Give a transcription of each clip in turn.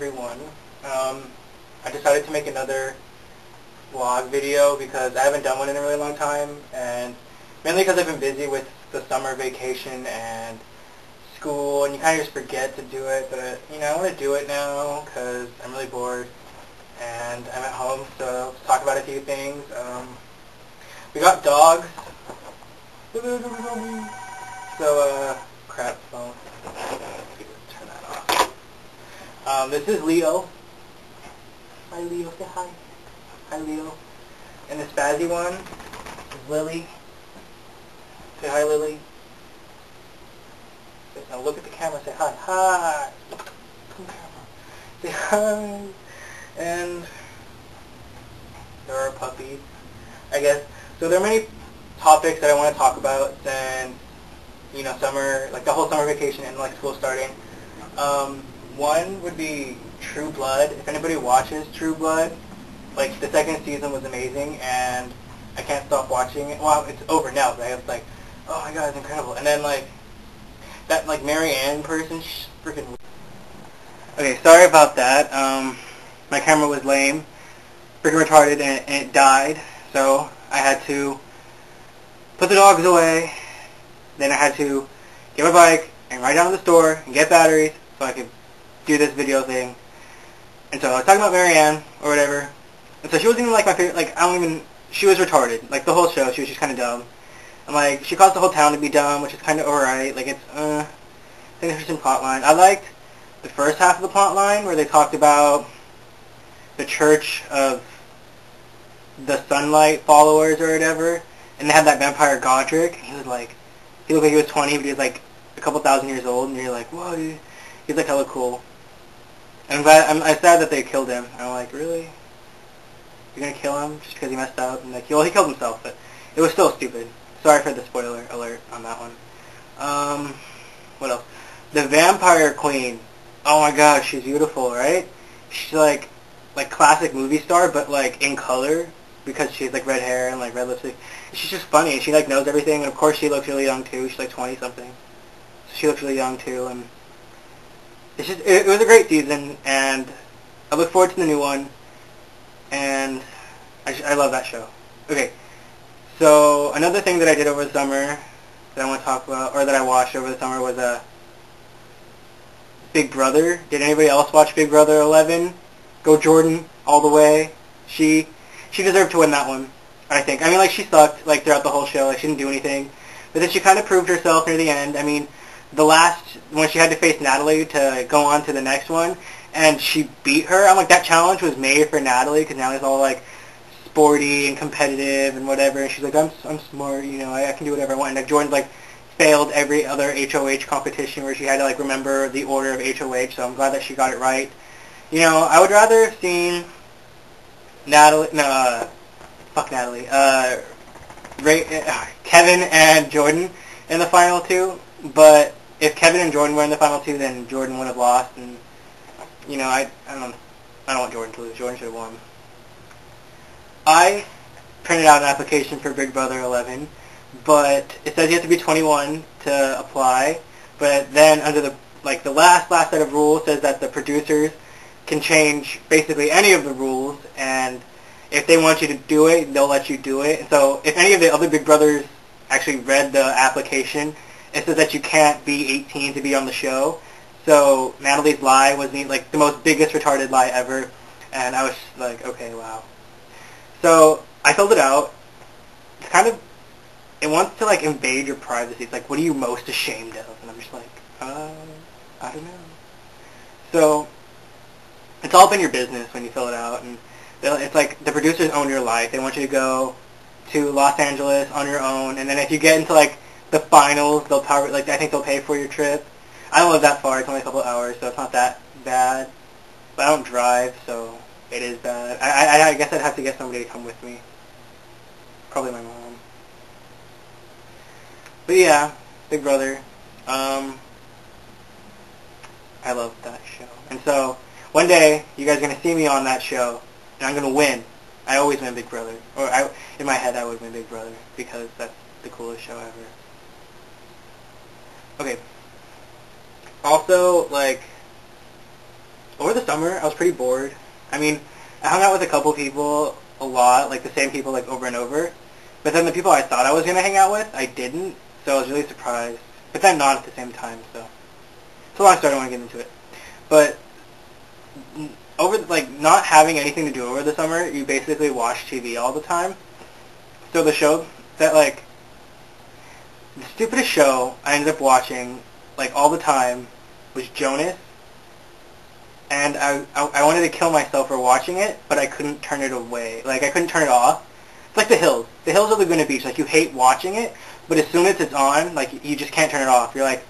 everyone. I decided to make another vlog video because I haven't done one in a really long time, and mainly because I've been busy with the summer vacation and school, and you kind of just forget to do it, but you know, I want to do it now because I'm really bored and I'm at home, so let's talk about a few things. We got dogs. So, crap, phone. Turn that off. This is Leo. Hi, Leo. Say hi. Hi, Leo. And the spazzy one is Lily. Say hi, Lily. Now look at the camera. Say hi. Hi. Look at the camera. Say hi. And there are puppies, I guess. So there are many topics that I want to talk about since, you know, summer, like the whole summer vacation and like school starting. One would be True Blood. If anybody watches True Blood, like the second season was amazing and I can't stop watching it. Well, it's over now, but I was like, oh my god, it's incredible. And then like, that like Mary Ann person, she's freaking... Okay, sorry about that. My camera was lame, freaking retarded, and it died. So I had to put the dogs away. Then I had to get my bike and ride down to the store and get batteries so I could do this video thing. And so I was talking about Mary Ann or whatever. And so she wasn't even like my favorite. Like she was retarded. Like the whole show, she was just kind of dumb. And like she caused the whole town to be dumb, which is kind of alright. Like it's I think there's some plot line. I liked the first half of the plot line where they talked about the Church of the Sunlight followers or whatever, and they had that vampire Godric. He was like, he looked like he was 20, but he was like a couple thousand years old, and you're like, whoa, he's like hella cool. And I'm sad that they killed him. And I'm like, really? You're gonna kill him just because he messed up? And like, well, he killed himself, but it was still stupid. Sorry for the spoiler alert on that one. What else? The Vampire Queen. Oh my gosh, she's beautiful, right? She's like classic movie star, but like in color, because she's like red hair and like red lipstick. She's just funny. She like knows everything, and of course she looks really young too. She's like 20 something. So she looks really young too, and it's just it was a great season, and I look forward to the new one, and I love that show. Okay, so another thing that I did over the summer that I want to talk about, or that I watched over the summer, was Big Brother. Did anybody else watch Big Brother 11? Go Jordan all the way. She deserved to win that one, I think. I mean, like, she sucked, like, throughout the whole show. Like, she didn't do anything. But then she kind of proved herself near the end. I mean, when she had to face Natalie to go on to the next one, and she beat her, I'm like, that challenge was made for Natalie, because Natalie's all, like, sporty and competitive and whatever. And she's like, I'm smart, you know, I can do whatever I want. And, like, Jordan's, like, failed every other HOH competition where she had to, like, remember the order of HOH, so I'm glad that she got it right. You know, I would rather have seen Natalie, fuck Natalie, Kevin and Jordan in the final two, but if Kevin and Jordan were in the final two, then Jordan would have lost, and, you know, I don't want Jordan to lose. Jordan should have won. I printed out an application for Big Brother 11, but it says you have to be 21 to apply, but then under the last set of rules says that the producers can change basically any of the rules, and if they want you to do it, they'll let you do it. So if any of the other Big Brothers actually read the application, it says that you can't be 18 to be on the show. So Natalie's lie was like the most biggest retarded lie ever, and I was just like, okay, wow. So I filled it out. It's kind of, it wants to like invade your privacy. It's like, what are you most ashamed of? And I'm just like, I don't know. So it's all been your business when you fill it out, and it's like the producers own your life. They want you to go to Los Angeles on your own, and then if you get into like the finals, they'll I think they'll pay for your trip. I don't live that far. It's only a couple of hours, so it's not that bad. But I don't drive, so it is bad. I guess I'd have to get somebody to come with me. Probably my mom. But yeah, Big Brother. I love that show. And so one day, you guys are going to see me on that show, and I'm going to win. I always win Big Brother. Or in my head, I would win Big Brother, because that's the coolest show ever. Okay. Also, like, over the summer, I was pretty bored. I mean, I hung out with a couple people a lot, like the same people like over and over. But then the people I thought I was going to hang out with, I didn't. So I was really surprised. But then not at the same time, so. It's a long story, I want to get into it. But over, like, not having anything to do over the summer, you basically watch TV all the time. So the show that, like, the stupidest show I ended up watching, like, all the time was Jonas. And I wanted to kill myself for watching it, but I couldn't turn it away. Like, I couldn't turn it off. It's like The Hills. The Hills of Laguna Beach. Like, you hate watching it, but as soon as it's on, like, you just can't turn it off. You're like,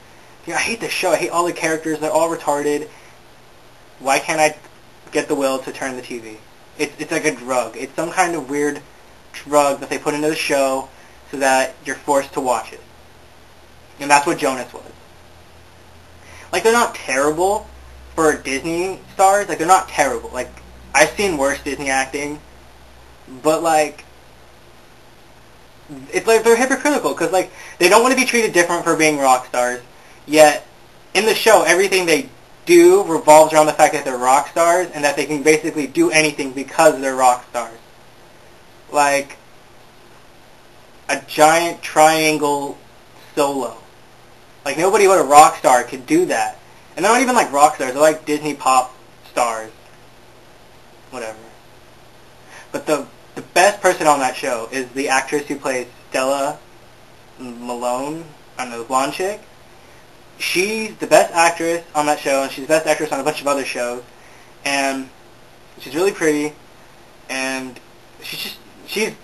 I hate this show. I hate all the characters. They're all retarded. Why can't I get the will to turn the TV? It's like a drug. It's some kind of weird drug that they put into the show so that you're forced to watch it. And that's what Jonas was. Like, they're not terrible for Disney stars. Like, they're not terrible. Like, I've seen worse Disney acting, but, like, it's like they're hypocritical because, like, they don't want to be treated different for being rock stars, yet in the show everything they do revolves around the fact that they're rock stars and that they can basically do anything because they're rock stars. Like a giant triangle solo. Like, nobody but a rock star could do that. And they're not even like rock stars, they're like Disney pop stars. Whatever. But the best person on that show is the actress who plays Stella Malone, I don't know, the blonde chick. She's the best actress on that show, and she's the best actress on a bunch of other shows. And she's really pretty, and she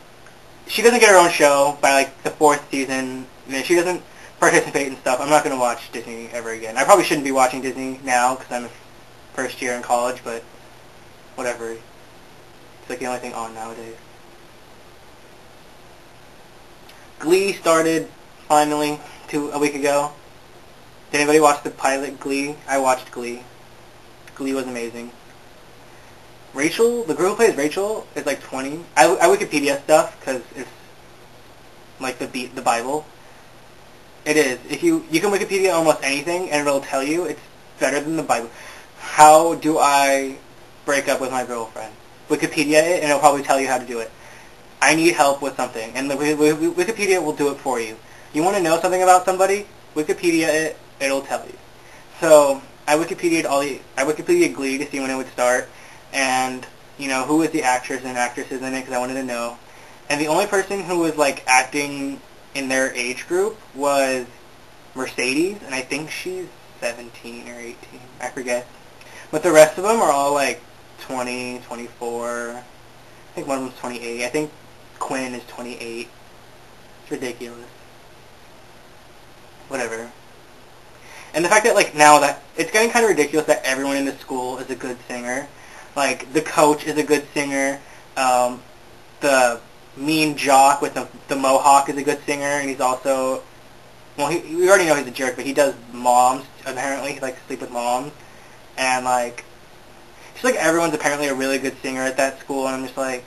doesn't get her own show by like the 4th season. And she doesn't participate in stuff. I'm not going to watch Disney ever again. I probably shouldn't be watching Disney now because I'm first year in college, but whatever. It's like the only thing on nowadays. Glee started finally a week ago. Did anybody watch the pilot Glee? I watched Glee. Glee was amazing. Rachel, the girl who plays Rachel, is like 20. I Wikipedia stuff because it's like the Bible. It is. If you can Wikipedia almost anything and it'll tell you it's better than the Bible. How do I break up with my girlfriend? Wikipedia it and it'll probably tell you how to do it. I need help with something and the Wikipedia will do it for you. You want to know something about somebody? Wikipedia it. It'll tell you. So I Wikipedia'd Glee to see when it would start, and you know who was the actors and actresses in it because I wanted to know. And the only person who was like acting in their age group was Mercedes, and I think she's 17 or 18. I forget. But the rest of them are all like 20, 24. I think one of them's 28. I think Quinn is 28. It's ridiculous. Whatever. And the fact that, like, now that it's getting kind of ridiculous that everyone in the school is a good singer. Like, the coach is a good singer. The mean jock with the mohawk is a good singer, and he's also, well, we already know he's a jerk, but he does moms, apparently. He likes to sleep with moms. And, like, it's like everyone's apparently a really good singer at that school, and I'm just like,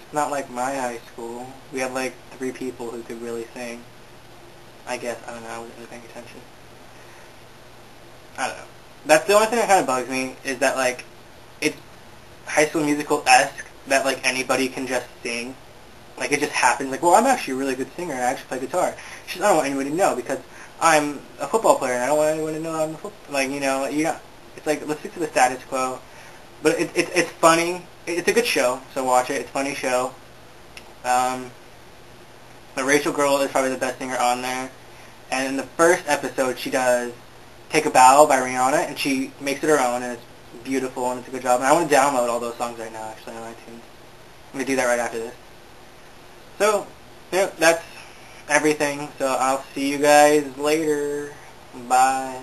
it's not like my high school. We had, like, 3 people who could really sing. I guess, I don't know, I wasn't really paying attention. I don't know. That's the only thing that kind of bugs me, is that, like, it's High School Musical-esque that, like, anybody can just sing. Like, it just happens. Like, well, I'm actually a really good singer, and I actually play guitar. It's just, I don't want anybody to know, because I'm a football player, and I don't want anyone to know I'm a football, like, you know, it's like, let's stick to the status quo. But it's funny. It's a good show, so watch it. It's a funny show. The Rachel girl is probably the best singer on there. And in the first episode, she does Take a Bow by Rihanna, and she makes it her own, and it's beautiful, and it's a good job. And I want to download all those songs right now, actually, on iTunes. I'm going to do that right after this. So, yeah, that's everything. So I'll see you guys later. Bye.